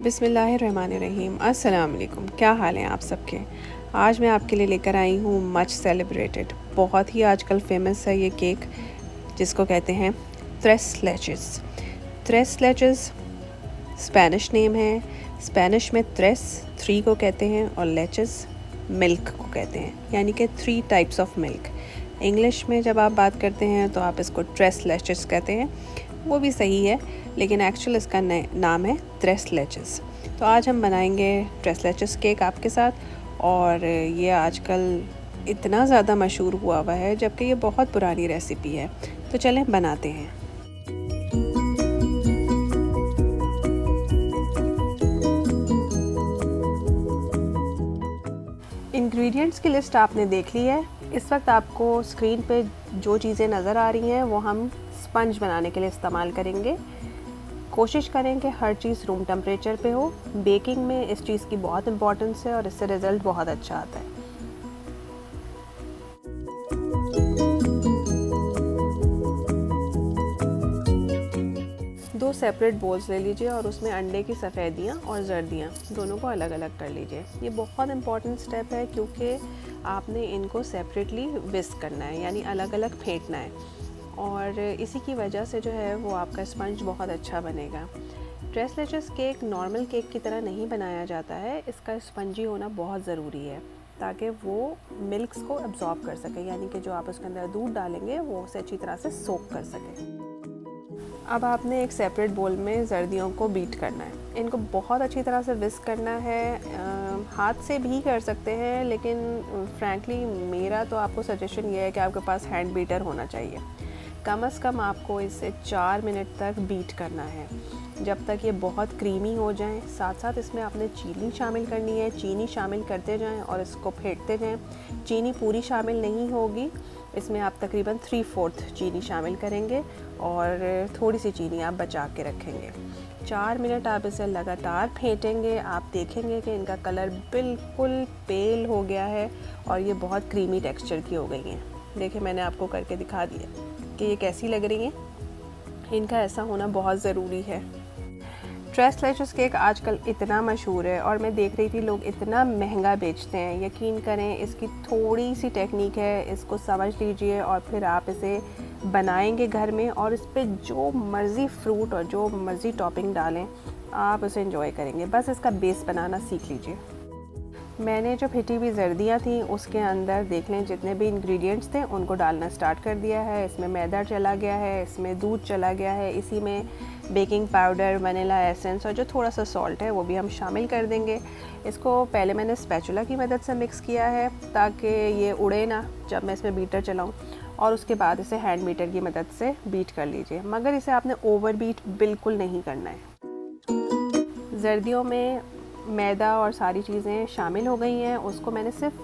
बिस्मिल्लाहिर्रहमानिर्रहीम। अस्सलाम वालेकुम। क्या हाल हैं आप सबके। आज मैं आपके लिए लेकर आई हूँ मच सेलिब्रेटेड, बहुत ही आजकल फेमस है ये केक, जिसको कहते हैं त्रेस लेचेस। त्रेस लेचेस स्पेनिश नेम है। स्पेनिश में त्रेस 3 को कहते हैं और लेचेस मिल्क को कहते हैं, यानी कि 3 टाइप्स ऑफ मिल्क। इंग्लिश में जब आप बात करते हैं तो आप इसको ट्रेस लेचेस कहते हैं, वो भी सही है, लेकिन एक्चुअल इसका नाम है त्रेस लेचेस। तो आज हम बनाएंगे ट्रेस लेचेस केक आपके साथ, और ये आजकल इतना ज़्यादा मशहूर हुआ है, जबकि ये बहुत पुरानी रेसिपी है। तो चलें बनाते हैं। इंग्रेडिएंट्स की लिस्ट आपने देख ली है। इस वक्त आपको स्क्रीन पे जो चीज़ें नज़र आ रही हैं वो हम स्पंज बनाने के लिए इस्तेमाल करेंगे। कोशिश करें कि हर चीज़ रूम टेम्परेचर पे हो। बेकिंग में इस चीज़ की बहुत इंपॉर्टेंस है और इससे रिज़ल्ट बहुत अच्छा आता है। दो सेपरेट बोल्स ले लीजिए और उसमें अंडे की सफ़ेदियाँ और जर्दियाँ दोनों को अलग अलग कर लीजिए। ये बहुत इंपॉर्टेंट स्टेप है, क्योंकि आपने इनको सेपरेटली विस्क करना है, यानी अलग अलग फेंटना है, और इसी की वजह से जो है वो आपका स्पंज बहुत अच्छा बनेगा। ट्रेस लेचेस केक नॉर्मल केक की तरह नहीं बनाया जाता है, इसका स्पंजी होना बहुत ज़रूरी है, ताकि वो मिल्क्स को एब्जॉर्ब कर सके, यानी कि जो आप उसके अंदर दूध डालेंगे वो उसे अच्छी तरह से सोक कर सके। अब आपने एक सेपरेट बोल में जर्दियों को बीट करना है। इनको बहुत अच्छी तरह से विस्क करना है। हाथ से भी कर सकते हैं, लेकिन फ्रैंकली मेरा तो आपको सजेशन ये है कि आपके पास हैंड बीटर होना चाहिए। कम से कम आपको इसे 4 मिनट तक बीट करना है, जब तक ये बहुत क्रीमी हो जाएं। साथ साथ इसमें आपने चीनी शामिल करनी है। चीनी शामिल करते जाएं और इसको फेंटते जाएं। चीनी पूरी शामिल नहीं होगी, इसमें आप तकरीबन 3/4 चीनी शामिल करेंगे और थोड़ी सी चीनी आप बचा के रखेंगे। 4 मिनट आप इसे लगातार फेंटेंगे। आप देखेंगे कि इनका कलर बिल्कुल पेल हो गया है और ये बहुत क्रीमी टेक्सचर की हो गई हैं। देखिए, मैंने आपको करके दिखा दिया कि ये कैसी लग रही हैं। इनका ऐसा होना बहुत ज़रूरी है। ट्रेस लेचेस केक आजकल इतना मशहूर है और मैं देख रही थी लोग इतना महंगा बेचते हैं। यकीन करें, इसकी थोड़ी सी टेक्निक है, इसको समझ लीजिए और फिर आप इसे बनाएंगे घर में, और इस पर जो मर्ज़ी फ्रूट और जो मर्ज़ी टॉपिंग डालें, आप उसे एंजॉय करेंगे। बस इसका बेस बनाना सीख लीजिए। मैंने जो फिटी हुई जर्दियाँ थी उसके अंदर देख लें जितने भी इंग्रेडिएंट्स थे उनको डालना स्टार्ट कर दिया है। इसमें मैदा चला गया है, इसमें दूध चला गया है, इसी में बेकिंग पाउडर, वनीला एसेंस और जो थोड़ा सा सॉल्ट है वो भी हम शामिल कर देंगे। इसको पहले मैंने स्पैचुला की मदद से मिक्स किया है ताकि ये उड़े ना जब मैं इसमें बीटर चलाऊँ, और उसके बाद इसे हैंड बीटर की मदद से बीट कर लीजिए, मगर इसे आपने ओवर बीट बिल्कुल नहीं करना है। जर्दियों में मैदा और सारी चीज़ें शामिल हो गई हैं, उसको मैंने सिर्फ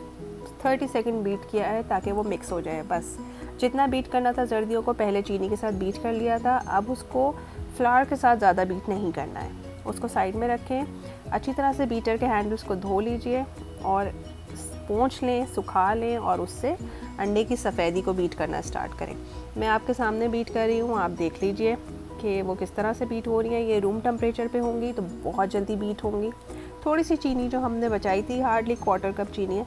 30 सेकंड बीट किया है ताकि वो मिक्स हो जाए। बस जितना बीट करना था जर्दियों को पहले चीनी के साथ बीट कर लिया था। अब उसको फ्लावर के साथ ज़्यादा बीट नहीं करना है। उसको साइड में रखें। अच्छी तरह से बीटर के हैंडल्स को धो लीजिए और पोंछ लें, सुखा लें और उससे अंडे की सफ़ेदी को बीट करना स्टार्ट करें। मैं आपके सामने बीट कर रही हूँ, आप देख लीजिए कि वो किस तरह से बीट हो रही है। ये रूम टेम्परेचर पे होंगी तो बहुत जल्दी बीट होंगी। थोड़ी सी चीनी जो हमने बचाई थी, हार्डली 1/4 कप चीनी है,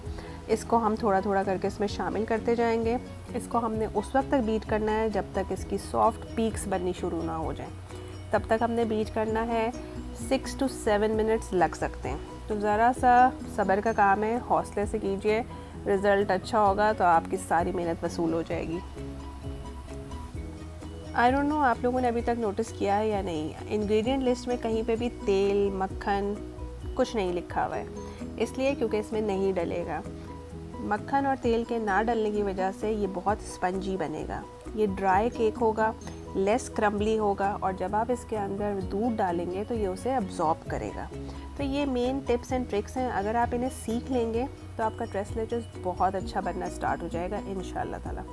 इसको हम थोड़ा थोड़ा करके इसमें शामिल करते जाएंगे। इसको हमने उस वक्त तक बीट करना है जब तक इसकी सॉफ्ट पीक्स बननी शुरू ना हो जाए। तब तक हमने बीट करना है। 6 to 7 मिनट्स लग सकते हैं, तो ज़रा सा सब्र का काम है, हौसले से कीजिए। रिज़ल्ट अच्छा होगा तो आपकी सारी मेहनत वसूल हो जाएगी। आई डोंट नो आप लोगों ने अभी तक नोटिस किया है या नहीं, इंग्रेडिएंट लिस्ट में कहीं पे भी तेल, मक्खन कुछ नहीं लिखा हुआ है, इसलिए क्योंकि इसमें नहीं डलेगा। मक्खन और तेल के ना डलने की वजह से ये बहुत स्पंजी बनेगा। ये ड्राई केक होगा, लेस क्रम्बली होगा, और जब आप इसके अंदर दूध डालेंगे तो ये उसे अब्जॉर्ब करेगा। तो ये मेन टिप्स एंड ट्रिक्स हैं। अगर आप इन्हें सीख लेंगे तो आपका ट्रेस लेचेस बहुत अच्छा बनना स्टार्ट हो जाएगा इंशाल्लाह ताला।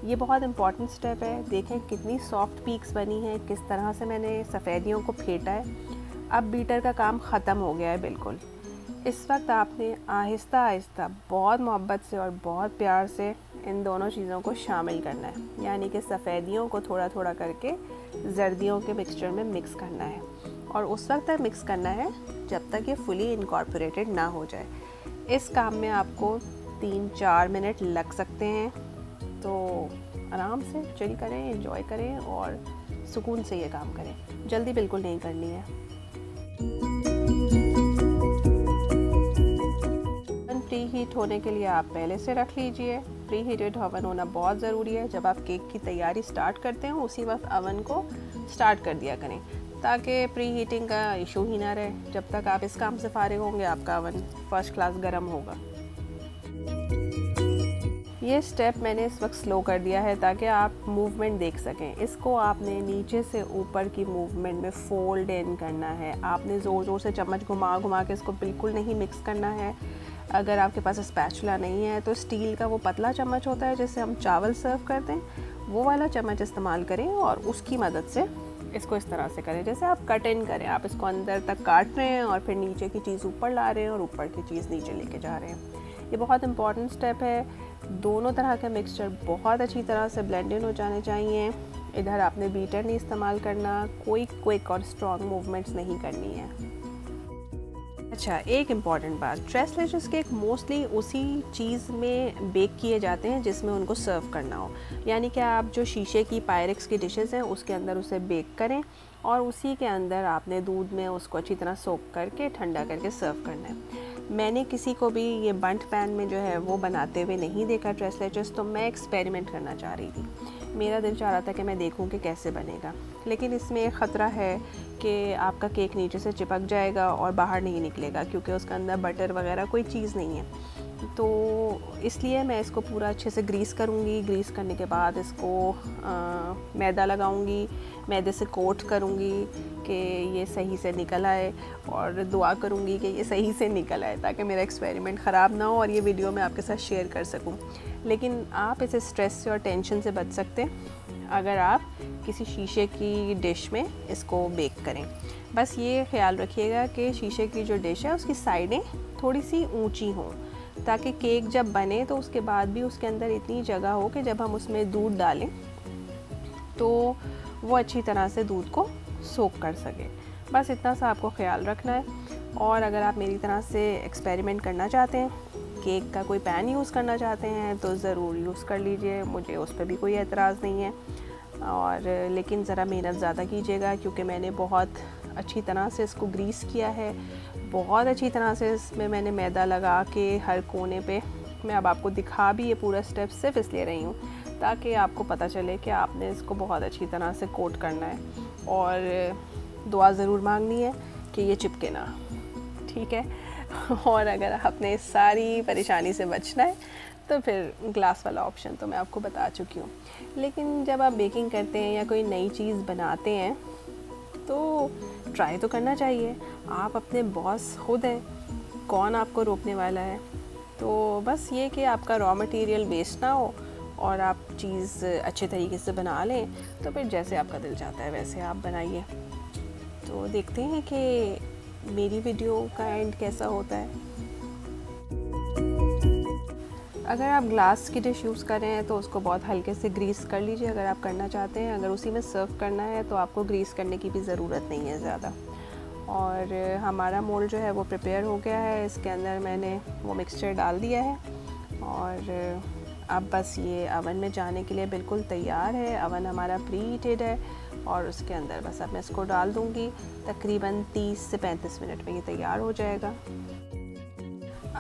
ये बहुत इंपॉर्टेंट स्टेप है। देखें कितनी सॉफ्ट पीक्स बनी हैं, किस तरह से मैंने सफ़ेदियों को फेंटा है। अब बीटर का काम ख़त्म हो गया है बिल्कुल। इस वक्त आपने आहिस्ता आहिस्ता बहुत मोहब्बत से और बहुत प्यार से इन दोनों चीज़ों को शामिल करना है, यानी कि सफ़ेदियों को थोड़ा थोड़ा करके जर्दियों के मिक्सचर में मिक्स करना है, और उस वक्त तक मिक्स करना है जब तक ये फुली इनकॉर्पोरेटेड ना हो जाए। इस काम में आपको 3-4 मिनट लग सकते हैं, तो आराम से चिल करें, एंजॉय करें और सुकून से ये काम करें। जल्दी बिल्कुल नहीं करनी है। प्री हीट होने के लिए आप पहले से रख लीजिए। प्री हीटेड ओवन होना बहुत ज़रूरी है। जब आप केक की तैयारी स्टार्ट करते हैं उसी वक्त अवन को स्टार्ट कर दिया करें, ताकि प्री हीटिंग का इशू ही ना रहे। जब तक आप इस काम से फारिग होंगे आपका अवन फर्स्ट क्लास गर्म होगा। ये स्टेप मैंने इस वक्त स्लो कर दिया है ताकि आप मूवमेंट देख सकें। इसको आपने नीचे से ऊपर की मूवमेंट में फोल्ड इन करना है। आपने ज़ोर ज़ोर से चम्मच घुमा घुमा के इसको बिल्कुल नहीं मिक्स करना है। अगर आपके पास स्पैचुला नहीं है तो स्टील का वो पतला चम्मच होता है जिससे हम चावल सर्व करते हैं, वो वाला चम्मच इस्तेमाल करें और उसकी मदद से इसको इस तरह से करें जैसे आप कट इन करें। आप इसको अंदर तक काट रहे हैं और फिर नीचे की चीज़ ऊपर ला रहे हैं और ऊपर की चीज़ नीचे लेके जा रहे हैं। ये बहुत इंपॉर्टेंट स्टेप है। दोनों तरह का मिक्सचर बहुत अच्छी तरह से ब्लेंड इन हो जाने चाहिए। इधर आपने बीटर नहीं इस्तेमाल करना, कोई क्विक और स्ट्रॉन्ग मूवमेंट्स नहीं करनी है। अच्छा, एक इम्पॉर्टेंट बात, ट्रेस लेचेस केक मोस्टली उसी चीज़ में बेक किए जाते हैं जिसमें उनको सर्व करना हो। यानी कि आप जो शीशे की पायरेक्स की डिशेस हैं उसके अंदर उसे बेक करें और उसी के अंदर आपने दूध में उसको अच्छी तरह सोक करके ठंडा करके सर्व करना है। मैंने किसी को भी ये बंट पैन में जो है वो बनाते हुए नहीं देखा ट्रेस लेचेस, तो मैं एक्सपेरिमेंट करना चाह रही थी। मेरा दिल चाह रहा था कि मैं देखूं कि कैसे बनेगा, लेकिन इसमें एक ख़तरा है कि आपका केक नीचे से चिपक जाएगा और बाहर नहीं निकलेगा क्योंकि उसके अंदर बटर वगैरह कोई चीज़ नहीं है। तो इसलिए मैं इसको पूरा अच्छे से ग्रीस करूँगी। ग्रीस करने के बाद इसको मैदा लगाऊँगी, मैदे से कोट करूँगी कि ये सही से निकल आए और दुआ करूँगी कि ये सही से निकल आए ताकि मेरा एक्सपेरिमेंट ख़राब ना हो और ये वीडियो मैं आपके साथ शेयर कर सकूँ। लेकिन आप इसे स्ट्रेस से और टेंशन से बच सकते हैं अगर आप किसी शीशे की डिश में इसको बेक करें। बस ये ख्याल रखिएगा कि शीशे की जो डिश है उसकी साइडें थोड़ी सी ऊंची हों ताकि केक जब बने तो उसके बाद भी उसके अंदर इतनी जगह हो कि जब हम उसमें दूध डालें तो वो अच्छी तरह से दूध को सोक कर सके। बस इतना सा आपको ख्याल रखना है। और अगर आप मेरी तरह से एक्सपेरिमेंट करना चाहते हैं, केक का कोई पैन यूज़ करना चाहते हैं तो ज़रूर यूज़ कर लीजिए, मुझे उस पर भी कोई एतराज़ नहीं है। और लेकिन ज़रा मेहनत ज़्यादा कीजिएगा क्योंकि मैंने बहुत अच्छी तरह से इसको ग्रीस किया है, बहुत अच्छी तरह से इसमें मैंने मैदा लगा के हर कोने पे। मैं अब आपको दिखा भी ये पूरा स्टेप सिर्फ इसलिए रही हूँ ताकि आपको पता चले कि आपने इसको बहुत अच्छी तरह से कोट करना है और दुआ ज़रूर मांगनी है कि ये चिपके ना, ठीक है। और अगर आपने इस सारी परेशानी से बचना है तो फिर ग्लास वाला ऑप्शन तो मैं आपको बता चुकी हूँ। लेकिन जब आप बेकिंग करते हैं या कोई नई चीज़ बनाते हैं तो ट्राई तो करना चाहिए। आप अपने बॉस खुद हैं, कौन आपको रोकने वाला है। तो बस ये कि आपका रॉ मटेरियल वेस्ट ना हो और आप चीज़ अच्छे तरीके से बना लें, तो फिर जैसे आपका दिल चाहता है वैसे आप बनाइए। तो देखते हैं कि मेरी वीडियो का एंड कैसा होता है। अगर आप ग्लास की डिश यूज़ कर रहे हैं तो उसको बहुत हल्के से ग्रीस कर लीजिए अगर आप करना चाहते हैं। अगर उसी में सर्व करना है तो आपको ग्रीस करने की भी ज़रूरत नहीं है ज़्यादा। और हमारा मोल्ड जो है वो प्रिपेयर हो गया है। इसके अंदर मैंने वो मिक्सचर डाल दिया है और अब बस ये अवन में जाने के लिए बिल्कुल तैयार है। अवन हमारा प्री हीटेड है और उसके अंदर बस अब मैं इसको डाल दूँगी। तकरीबन 30 से 35 मिनट में ये तैयार हो जाएगा।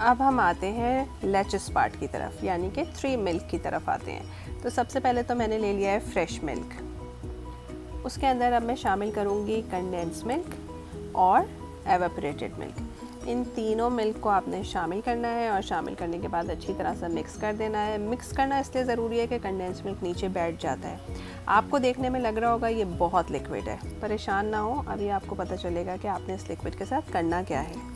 अब हम आते हैं लेचेस पार्ट की तरफ, यानी कि 3 मिल्क की तरफ आते हैं। तो सबसे पहले तो मैंने ले लिया है फ्रेश मिल्क। उसके अंदर अब मैं शामिल करूँगी कंडेंस मिल्क और एवापोरेटेड मिल्क। इन तीनों मिल्क को आपने शामिल करना है और शामिल करने के बाद अच्छी तरह से मिक्स कर देना है। मिक्स करना इसलिए ज़रूरी है कि कंडेंस मिल्क नीचे बैठ जाता है। आपको देखने में लग रहा होगा ये बहुत लिक्विड है, परेशान ना हो, अभी आपको पता चलेगा कि आपने इस लिक्विड के साथ करना क्या है।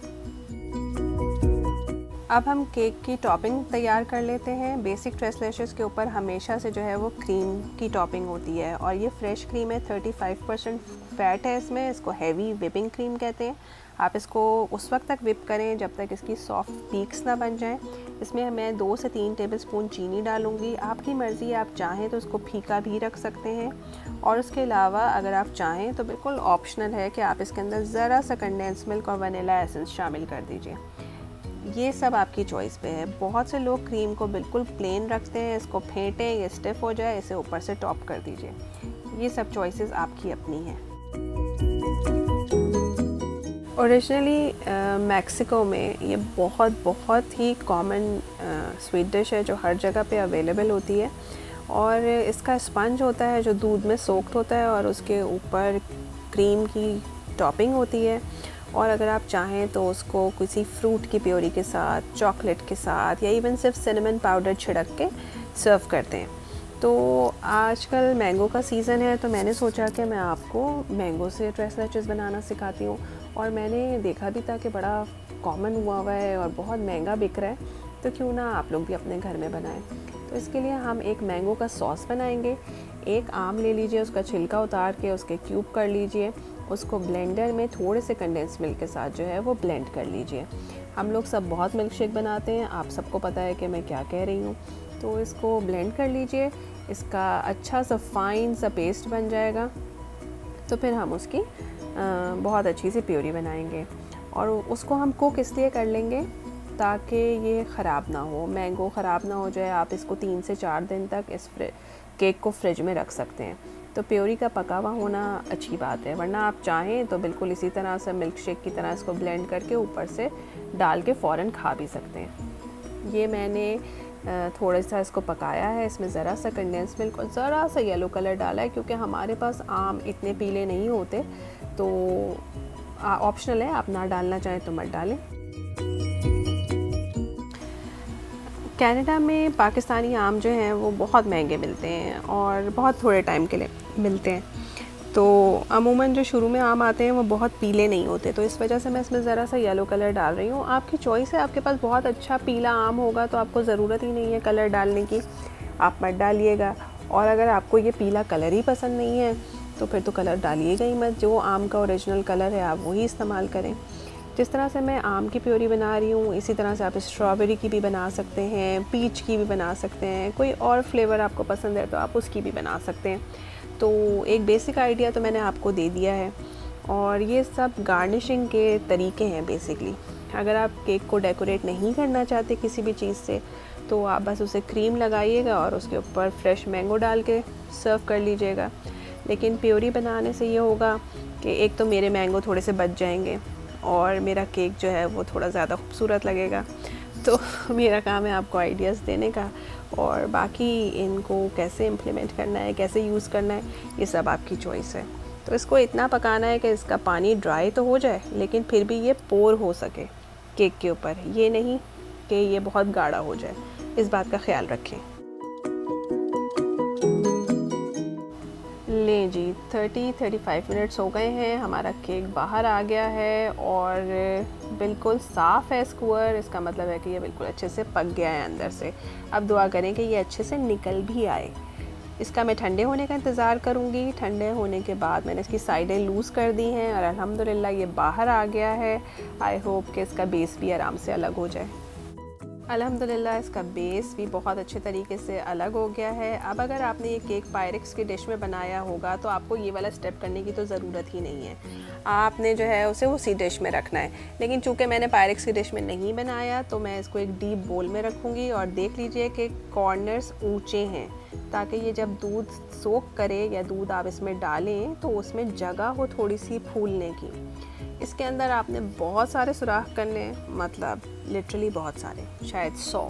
अब हम केक की टॉपिंग तैयार कर लेते हैं। बेसिक ट्रेस लैशेस के ऊपर हमेशा से जो है वो क्रीम की टॉपिंग होती है और ये फ्रेश क्रीम है, 35% फ़ैट है इसमें। इसको हैवी विपिंग क्रीम कहते हैं। आप इसको उस वक्त तक विप करें जब तक इसकी सॉफ्ट पीक्स ना बन जाएं। इसमें मैं 2 से 3 टेबलस्पून चीनी डालूँगी। आपकी मर्ज़ी, आप चाहें तो इसको फीका भी रख सकते हैं और उसके अलावा अगर आप चाहें तो बिल्कुल ऑप्शनल है कि आप इसके अंदर ज़रा सा कंडेंस मिल्क और वनीला एसेंस शामिल कर दीजिए। ये सब आपकी चॉइस पे है। बहुत से लोग क्रीम को बिल्कुल प्लेन रखते हैं, इसको फेंटें, ये स्टिफ हो जाए, इसे ऊपर से टॉप कर दीजिए। ये सब चॉइसेस आपकी अपनी हैं। ओरिजिनली मैक्सिको में ये बहुत ही कॉमन स्वीट डिश है जो हर जगह पे अवेलेबल होती है और इसका स्पंज होता है जो दूध में सोक्ड होता है और उसके ऊपर क्रीम की टॉपिंग होती है और अगर आप चाहें तो उसको किसी फ्रूट की प्योरी के साथ, चॉकलेट के साथ या इवन सिर्फ सिनेमन पाउडर छिड़क के सर्व करते हैं। तो आजकल मैंगो का सीज़न है तो मैंने सोचा कि मैं आपको मैंगो से ट्रेस लैशेस बनाना सिखाती हूँ और मैंने देखा भी था कि बड़ा कॉमन हुआ है और बहुत महंगा बिक रहा है, तो क्यों ना आप लोग भी अपने घर में बनाएं। तो इसके लिए हम एक मैंगो का सॉस बनाएंगे। एक आम ले लीजिए, उसका छिलका उतार के उसके क्यूब कर लीजिए, उसको ब्लेंडर में थोड़े से कंडेंस मिल्क के साथ जो है वो ब्लेंड कर लीजिए। हम लोग सब बहुत मिल्क शेक बनाते हैं, आप सबको पता है कि मैं क्या कह रही हूँ। तो इसको ब्लेंड कर लीजिए, इसका अच्छा सा फाइन सा पेस्ट बन जाएगा तो फिर हम उसकी बहुत अच्छी सी प्योरी बनाएंगे और उसको हम कुक इसलिए कर लेंगे ताकि ये ख़राब ना हो, मैंगो ख़राब ना हो जाए। आप इसको 3 से 4 दिन तक इस केक को फ्रिज में रख सकते हैं। तो प्योरी का पका हुआ होना अच्छी बात है, वरना आप चाहें तो बिल्कुल इसी तरह से मिल्क शेक की तरह इसको ब्लेंड करके ऊपर से डाल के फ़ौरन खा भी सकते हैं। ये मैंने थोड़ा सा इसको पकाया है, इसमें ज़रा सा कंडेंस मिल्क और ज़रा सा येलो कलर डाला है क्योंकि हमारे पास आम इतने पीले नहीं होते, तो ऑप्शनल है, आप ना डालना चाहें तो मत डालें। कनाडा में पाकिस्तानी आम जो हैं वो बहुत महंगे मिलते हैं और बहुत थोड़े टाइम के लिए मिलते हैं, तो अमूमन जो शुरू में आम आते हैं वो बहुत पीले नहीं होते, तो इस वजह से मैं इसमें ज़रा सा येलो कलर डाल रही हूँ। आपकी चॉइस है, आपके पास बहुत अच्छा पीला आम होगा तो आपको ज़रूरत ही नहीं है कलर डालने की, आप मत डालिएगा। और अगर आपको ये पीला कलर ही पसंद नहीं है तो फिर तो कलर डालिएगा ही मत, जो आम का ओरिजिनल कलर है आप वही इस्तेमाल करें। जिस तरह से मैं आम की प्योरी बना रही हूँ इसी तरह से आप स्ट्रॉबेरी की भी बना सकते हैं, पीच की भी बना सकते हैं, कोई और फ्लेवर आपको पसंद है तो आप उसकी भी बना सकते हैं। तो एक बेसिक आइडिया तो मैंने आपको दे दिया है और ये सब गार्निशिंग के तरीके हैं बेसिकली। अगर आप केक को डेकोरेट नहीं करना चाहते किसी भी चीज़ से तो आप बस उसे क्रीम लगाइएगा और उसके ऊपर फ्रेश मैंगो डाल के सर्व कर लीजिएगा। लेकिन प्योरी बनाने से ये होगा कि एक तो मेरे मैंगो थोड़े से बच जाएंगे और मेरा केक जो है वो थोड़ा ज़्यादा खूबसूरत लगेगा। तो मेरा काम है आपको आइडियाज़ देने का और बाकी इनको कैसे इम्प्लीमेंट करना है, कैसे यूज़ करना है, ये सब आपकी चॉइस है। तो इसको इतना पकाना है कि इसका पानी ड्राई तो हो जाए लेकिन फिर भी ये पोर हो सके केक के ऊपर, ये नहीं कि ये बहुत गाढ़ा हो जाए, इस बात का ख्याल रखें। लें जी, 30-35 मिनट्स हो गए हैं, हमारा केक बाहर आ गया है और बिल्कुल साफ़ है स्क्वायर, इसका मतलब है कि ये बिल्कुल अच्छे से पक गया है अंदर से। अब दुआ करें कि ये अच्छे से निकल भी आए। इसका मैं ठंडे होने का इंतज़ार करूँगी। ठंडे होने के बाद मैंने इसकी साइडें लूज़ कर दी हैं और अल्हम्दुलिल्लाह ये बाहर आ गया है। आई होप कि इसका बेस भी आराम से अलग हो जाए। अल्हम्दुलिल्लाह इसका बेस भी बहुत अच्छे तरीके से अलग हो गया है। अब अगर आपने ये केक पायरेक्स की डिश में बनाया होगा तो आपको ये वाला स्टेप करने की तो ज़रूरत ही नहीं है, आपने जो है उसे उसी डिश में रखना है। लेकिन चूँकि मैंने पायरेक्स की डिश में नहीं बनाया तो मैं इसको एक डीप बोल में रखूँगी और देख लीजिए कि कॉर्नर्स ऊँचे हैं ताकि ये जब दूध सोक करे या दूध आप इसमें डालें तो उसमें जगह हो थोड़ी सी फूलने की। इसके अंदर आपने बहुत सारे सुराख करने हैं, मतलब लिटरली बहुत सारे, शायद 100,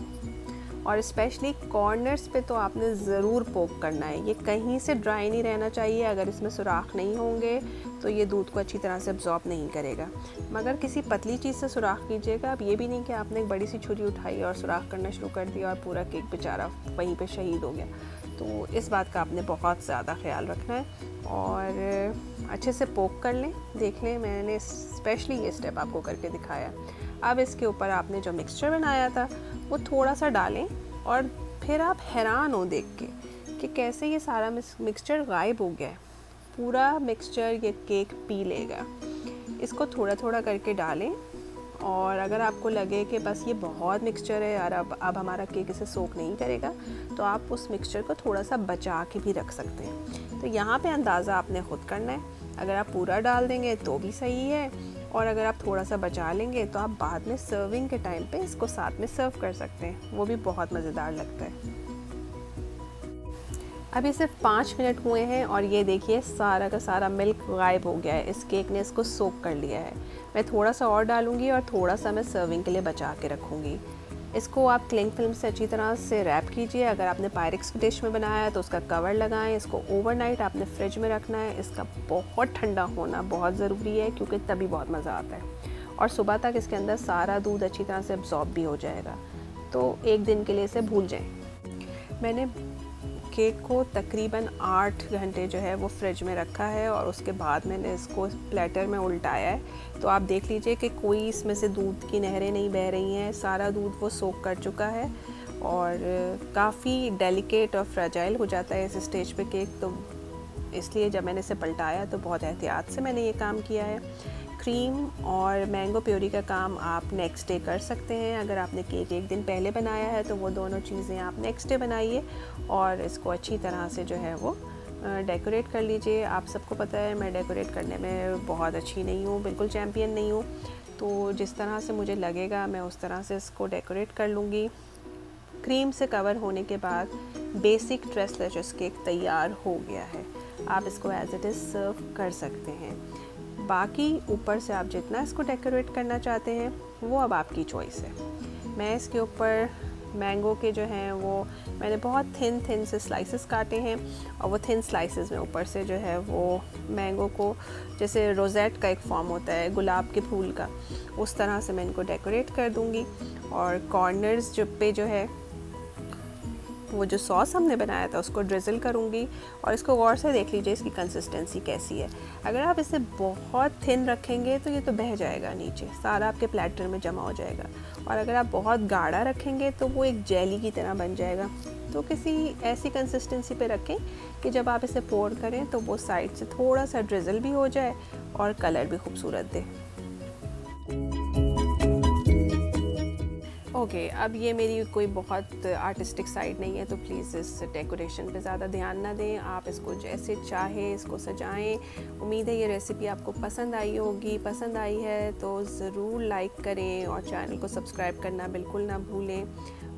और स्पेशली कॉर्नर्स पे तो आपने ज़रूर पोक करना है। ये कहीं से ड्राई नहीं रहना चाहिए। अगर इसमें सुराख नहीं होंगे तो ये दूध को अच्छी तरह से अब्जॉर्ब नहीं करेगा। मगर किसी पतली चीज़ से सुराख कीजिएगा। अब ये भी नहीं कि आपने एक बड़ी सी छुरी उठाई और सुराख करना शुरू कर दिया और पूरा केक बेचारा वहीं पे शहीद हो गया। तो इस बात का आपने बहुत ज़्यादा ख्याल रखना है और अच्छे से पोक कर लें। देख लें, मैंने स्पेशली ये स्टेप आपको करके दिखाया। अब इसके ऊपर आपने जो मिक्सचर बनाया था वो थोड़ा सा डालें और फिर आप हैरान हो देख के कि कैसे ये सारा मिक्सचर गायब हो गया है। पूरा मिक्सचर ये केक पी लेगा। इसको थोड़ा थोड़ा करके डालें और अगर आपको लगे कि बस ये बहुत मिक्सचर है यार, अब हमारा केक इसे सोक नहीं करेगा, तो आप उस मिक्सचर को थोड़ा सा बचा के भी रख सकते हैं। तो यहाँ पे अंदाज़ा आपने ख़ुद करना है। अगर आप पूरा डाल देंगे तो भी सही है, और अगर आप थोड़ा सा बचा लेंगे तो आप बाद में सर्विंग के टाइम पे इसको साथ में सर्व कर सकते हैं। वो भी बहुत मज़ेदार लगता है। अभी सिर्फ 5 मिनट हुए हैं और ये देखिए सारा का सारा मिल्क गायब हो गया है। इस केक ने इसको सोक कर लिया है। मैं थोड़ा सा और डालूंगी और थोड़ा सा मैं सर्विंग के लिए बचा के रखूँगी। इसको आप क्लिंग फिल्म से अच्छी तरह से रैप कीजिए। अगर आपने पायरेक्स डिश में बनाया है तो उसका कवर लगाएं। इसको ओवरनाइट आपने फ्रिज में रखना है। इसका बहुत ठंडा होना बहुत ज़रूरी है क्योंकि तभी बहुत मज़ा आता है, और सुबह तक इसके अंदर सारा दूध अच्छी तरह से एब्जॉर्ब भी हो जाएगा। तो एक दिन के लिए इसे भूल जाएं। मैंने केक को तकरीबन 8 घंटे जो है वो फ्रिज में रखा है और उसके बाद मैंने इसको प्लेटर में उल्टाया है। तो आप देख लीजिए कि कोई इसमें से दूध की नहरें नहीं बह रही हैं। सारा दूध वो सोक कर चुका है और काफ़ी डेलिकेट और फ्रेजाइल हो जाता है इस स्टेज पे केक। तो इसलिए जब मैंने इसे पलटाया तो बहुत एहतियात से मैंने ये काम किया है। क्रीम और मैंगो प्योरी का काम आप नेक्स्ट डे कर सकते हैं। अगर आपने केक एक दिन पहले बनाया है तो वो दोनों चीज़ें आप नेक्स्ट डे बनाइए और इसको अच्छी तरह से जो है वो डेकोरेट कर लीजिए। आप सबको पता है मैं डेकोरेट करने में बहुत अच्छी नहीं हूँ, बिल्कुल चैम्पियन नहीं हूँ। तो जिस तरह से मुझे लगेगा मैं उस तरह से इसको डेकोरेट कर लूँगी। क्रीम से कवर होने के बाद बेसिक ट्रेस लेचस केक तैयार हो गया है। आप इसको एज इट इज़ सर्व कर सकते हैं। बाकी ऊपर से आप जितना इसको डेकोरेट करना चाहते हैं वो अब आपकी चॉइस है। मैं इसके ऊपर मैंगो के जो हैं वो मैंने बहुत थिन से स्लाइसेस काटे हैं और वो थिन स्लाइसेस में ऊपर से जो है वो मैंगो को, जैसे रोज़ेट का एक फॉर्म होता है गुलाब के फूल का, उस तरह से मैं इनको डेकोरेट कर दूँगी। और कॉर्नर्स पे जो है वो जो सॉस हमने बनाया था उसको ड्रिज़ल करूँगी। और इसको गौर से देख लीजिए इसकी कंसिस्टेंसी कैसी है। अगर आप इसे बहुत थिन रखेंगे तो ये तो बह जाएगा नीचे, सारा आपके प्लेटर में जमा हो जाएगा। और अगर आप बहुत गाढ़ा रखेंगे तो वो एक जेली की तरह बन जाएगा। तो किसी ऐसी कंसिस्टेंसी पे रखें कि जब आप इसे पोर करें तो वो साइड से थोड़ा सा ड्रिज़ल भी हो जाए और कलर भी खूबसूरत दे। ओके, अब ये मेरी कोई बहुत आर्टिस्टिक साइड नहीं है, तो प्लीज़ इस डेकोरेशन पे ज़्यादा ध्यान ना दें। आप इसको जैसे चाहे इसको सजाएं। उम्मीद है ये रेसिपी आपको पसंद आई होगी। पसंद आई है तो ज़रूर लाइक करें और चैनल को सब्सक्राइब करना बिल्कुल ना भूलें।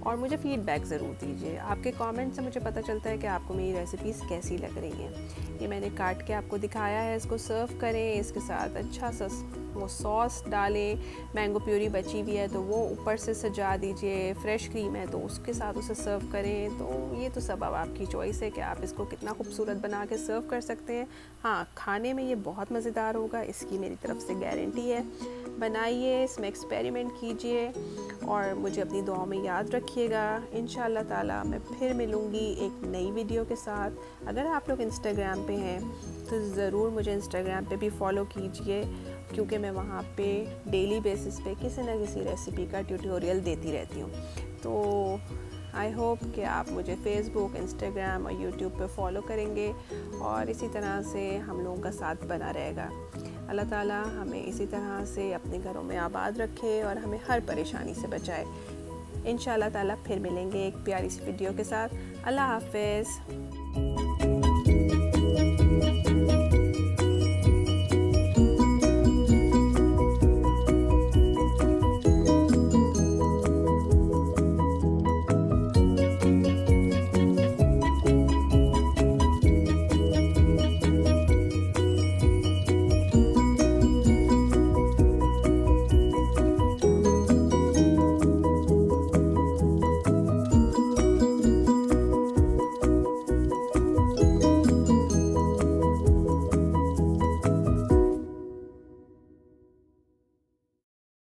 और मुझे फ़ीडबैक ज़रूर दीजिए। आपके कमेंट से मुझे पता चलता है कि आपको मेरी रेसिपीज़ कैसी लग रही हैं। ये मैंने काट के आपको दिखाया है। इसको सर्व करें, इसके साथ अच्छा सा वो सॉस डालें। मैंगो प्यूरी बची हुई है तो वो ऊपर से सजा दीजिए। फ्रेश क्रीम है तो उसके साथ उसे सर्व करें। तो ये तो सब अब आपकी चॉइस है कि आप इसको कितना खूबसूरत बना के सर्व कर सकते हैं। हाँ, खाने में ये बहुत मज़ेदार होगा, इसकी मेरी तरफ से गारंटी है। बनाइए, इसमें एक्सपेरिमेंट कीजिए और मुझे अपनी दुआ में याद रखिएगा। इंशाअल्लाह ताला मैं फिर मिलूँगी एक नई वीडियो के साथ। अगर आप लोग इंस्टाग्राम पे हैं तो ज़रूर मुझे इंस्टाग्राम पे भी फॉलो कीजिए, क्योंकि मैं वहाँ पे डेली बेसिस पे किसी न किसी रेसिपी का ट्यूटोरियल देती रहती हूँ। तो आई होप कि आप मुझे फेसबुक, इंस्टाग्राम और यूट्यूब पे फॉलो करेंगे और इसी तरह से हम लोगों का साथ बना रहेगा। अल्लाह ताला हमें इसी तरह से अपने घरों में आबाद रखे और हमें हर परेशानी से बचाए। इंशाअल्लाह ताला फिर मिलेंगे एक प्यारी सी वीडियो के साथ। अल्लाह हाफ़िज़।